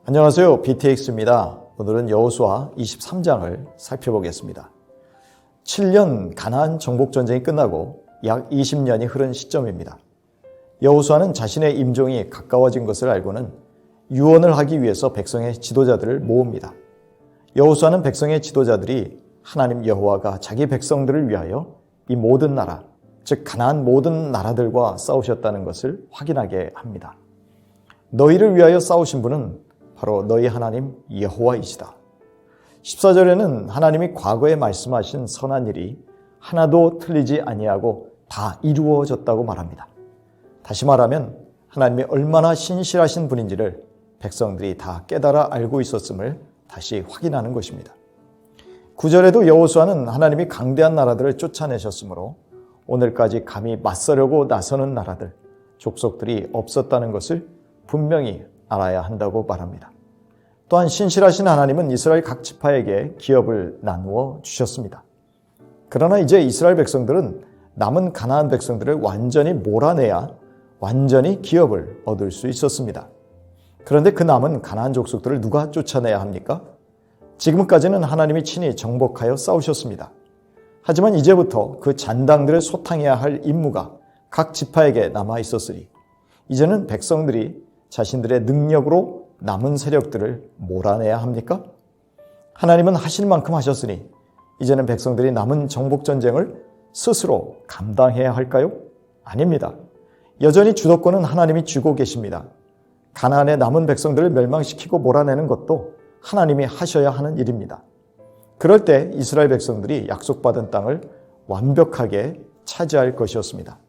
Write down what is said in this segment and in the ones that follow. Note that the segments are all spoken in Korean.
안녕하세요. BTX입니다. 오늘은 여호수아 23장을 살펴보겠습니다. 7년 가나안 정복전쟁이 끝나고 약 20년이 흐른 시점입니다. 여호수아는 자신의 임종이 가까워진 것을 알고는 유언을 하기 위해서 백성의 지도자들을 모읍니다. 여호수아는 백성의 지도자들이 하나님 여호와가 자기 백성들을 위하여 이 모든 나라, 즉 가나안 모든 나라들과 싸우셨다는 것을 확인하게 합니다. 너희를 위하여 싸우신 분은 바로 너희 하나님 여호와이시다. 14절에는 하나님이 과거에 말씀하신 선한 일이 하나도 틀리지 아니하고 다 이루어졌다고 말합니다. 다시 말하면 하나님이 얼마나 신실하신 분인지를 백성들이 다 깨달아 알고 있었음을 다시 확인하는 것입니다. 9절에도 여호수아는 하나님이 강대한 나라들을 쫓아내셨으므로 오늘까지 감히 맞서려고 나서는 나라들, 족속들이 없었다는 것을 분명히 알아야 한다고 말합니다. 또한 신실하신 하나님은 이스라엘 각 지파에게 기업을 나누어 주셨습니다. 그러나 이제 이스라엘 백성들은 남은 가나안 백성들을 완전히 몰아내야 완전히 기업을 얻을 수 있었습니다. 그런데 그 남은 가나안 족속들을 누가 쫓아내야 합니까? 지금까지는 하나님이 친히 정복하여 싸우셨습니다. 하지만 이제부터 그 잔당들을 소탕해야 할 임무가 각 지파에게 남아 있었으니 이제는 백성들이 자신들의 능력으로 남은 세력들을 몰아내야 합니까? 하나님은 하실 만큼 하셨으니 이제는 백성들이 남은 정복전쟁을 스스로 감당해야 할까요? 아닙니다. 여전히 주도권은 하나님이 쥐고 계십니다. 가나안의 남은 백성들을 멸망시키고 몰아내는 것도 하나님이 하셔야 하는 일입니다. 그럴 때 이스라엘 백성들이 약속받은 땅을 완벽하게 차지할 것이었습니다.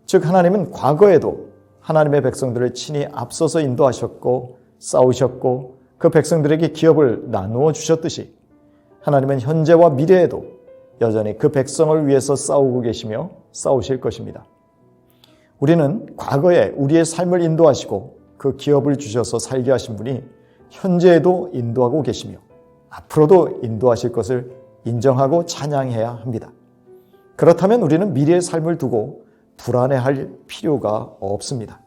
즉 하나님은 과거에도 하나님의 백성들을 친히 앞서서 인도하셨고 싸우셨고 그 백성들에게 기업을 나누어 주셨듯이 하나님은 현재와 미래에도 여전히 그 백성을 위해서 싸우고 계시며 싸우실 것입니다. 우리는 과거에 우리의 삶을 인도하시고 그 기업을 주셔서 살게 하신 분이 현재에도 인도하고 계시며 앞으로도 인도하실 것을 인정하고 찬양해야 합니다. 그렇다면 우리는 미래의 삶을 두고 불안해할 필요가 없습니다.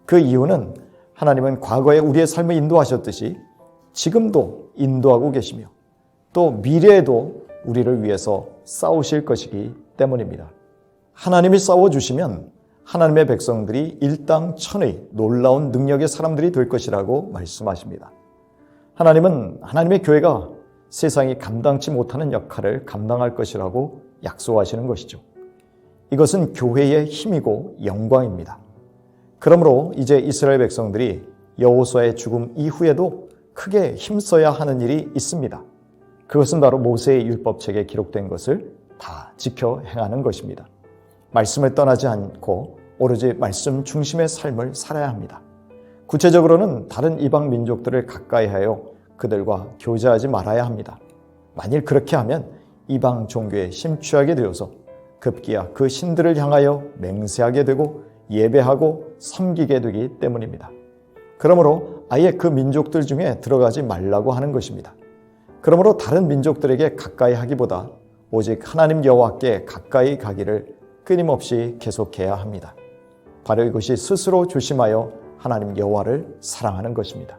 그 이유는 하나님은 과거에 우리의 삶을 인도하셨듯이 지금도 인도하고 계시며 또 미래에도 우리를 위해서 싸우실 것이기 때문입니다. 하나님이 싸워주시면 하나님의 백성들이 일당천의 놀라운 능력의 사람들이 될 것이라고 말씀하십니다. 하나님은 하나님의 교회가 세상이 감당치 못하는 역할을 감당할 것이라고 약속하시는 것이죠. 이것은 교회의 힘이고 영광입니다. 그러므로 이제 이스라엘 백성들이 여호수아의 죽음 이후에도 크게 힘써야 하는 일이 있습니다. 그것은 바로 모세의 율법책에 기록된 것을 다 지켜 행하는 것입니다. 말씀을 떠나지 않고 오로지 말씀 중심의 삶을 살아야 합니다. 구체적으로는 다른 이방 민족들을 가까이하여 그들과 교제하지 말아야 합니다. 만일 그렇게 하면 이방 종교에 심취하게 되어서 급기야 그 신들을 향하여 맹세하게 되고 예배하고 섬기게 되기 때문입니다. 그러므로 아예 그 민족들 중에 들어가지 말라고 하는 것입니다. 그러므로 다른 민족들에게 가까이 하기보다 오직 하나님 여호와께 가까이 가기를 끊임없이 계속해야 합니다. 바로 이것이 스스로 조심하여 하나님 여호와를 사랑하는 것입니다.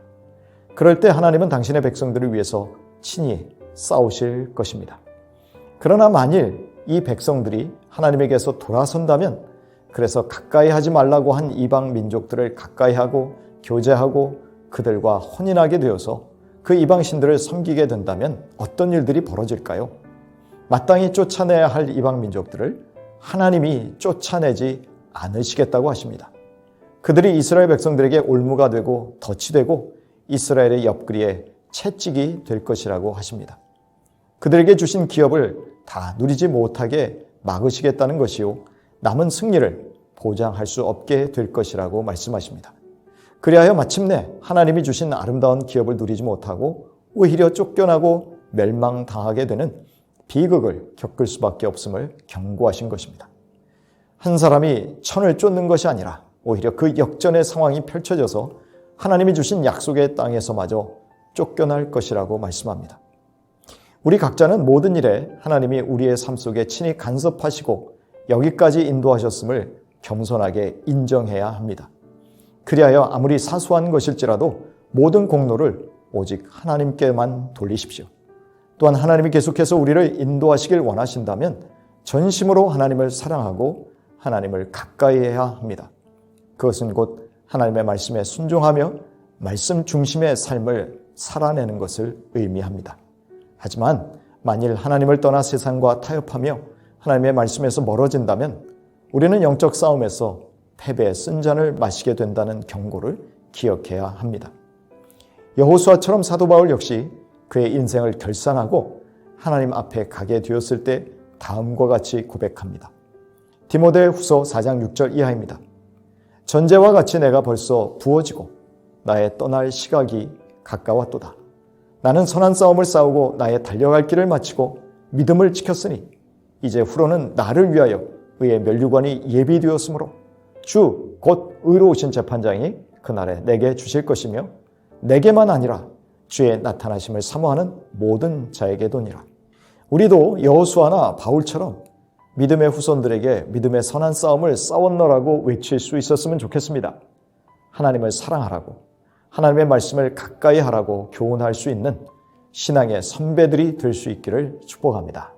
그럴 때 하나님은 당신의 백성들을 위해서 친히 싸우실 것입니다. 그러나 만일 이 백성들이 하나님에게서 돌아선다면 그래서 가까이 하지 말라고 한 이방 민족들을 가까이 하고 교제하고 그들과 혼인하게 되어서 그 이방 신들을 섬기게 된다면 어떤 일들이 벌어질까요? 마땅히 쫓아내야 할 이방 민족들을 하나님이 쫓아내지 않으시겠다고 하십니다. 그들이 이스라엘 백성들에게 올무가 되고 덫이 되고 이스라엘의 옆구리에 채찍이 될 것이라고 하십니다. 그들에게 주신 기업을 다 누리지 못하게 막으시겠다는 것이요 남은 승리를 보장할 수 없게 될 것이라고 말씀하십니다. 그리하여 마침내 하나님이 주신 아름다운 기업을 누리지 못하고 오히려 쫓겨나고 멸망당하게 되는 비극을 겪을 수밖에 없음을 경고하신 것입니다. 한 사람이 천을 쫓는 것이 아니라 오히려 그 역전의 상황이 펼쳐져서 하나님이 주신 약속의 땅에서마저 쫓겨날 것이라고 말씀합니다. 우리 각자는 모든 일에 하나님이 우리의 삶 속에 친히 간섭하시고 여기까지 인도하셨음을 겸손하게 인정해야 합니다. 그리하여 아무리 사소한 것일지라도 모든 공로를 오직 하나님께만 돌리십시오. 또한 하나님이 계속해서 우리를 인도하시길 원하신다면 전심으로 하나님을 사랑하고 하나님을 가까이 해야 합니다. 그것은 곧 하나님의 말씀에 순종하며 말씀 중심의 삶을 살아내는 것을 의미합니다. 하지만 만일 하나님을 떠나 세상과 타협하며 하나님의 말씀에서 멀어진다면 우리는 영적 싸움에서 패배의 쓴 잔을 마시게 된다는 경고를 기억해야 합니다. 여호수아처럼 사도 바울 역시 그의 인생을 결산하고 하나님 앞에 가게 되었을 때 다음과 같이 고백합니다. 디모데 후서 4장 6절 이하입니다. 전제와 같이 내가 벌써 부어지고 나의 떠날 시각이 가까웠도다. 나는 선한 싸움을 싸우고 나의 달려갈 길을 마치고 믿음을 지켰으니 이제 후로는 나를 위하여 의의 면류관이 예비되었으므로 주 곧 의로우신 재판장이 그날에 내게 주실 것이며 내게만 아니라 주의 나타나심을 사모하는 모든 자에게도니라. 우리도 여호수아나 바울처럼 믿음의 후손들에게 믿음의 선한 싸움을 싸웠노라고 외칠 수 있었으면 좋겠습니다. 하나님을 사랑하라고, 하나님의 말씀을 가까이 하라고 교훈할 수 있는 신앙의 선배들이 될 수 있기를 축복합니다.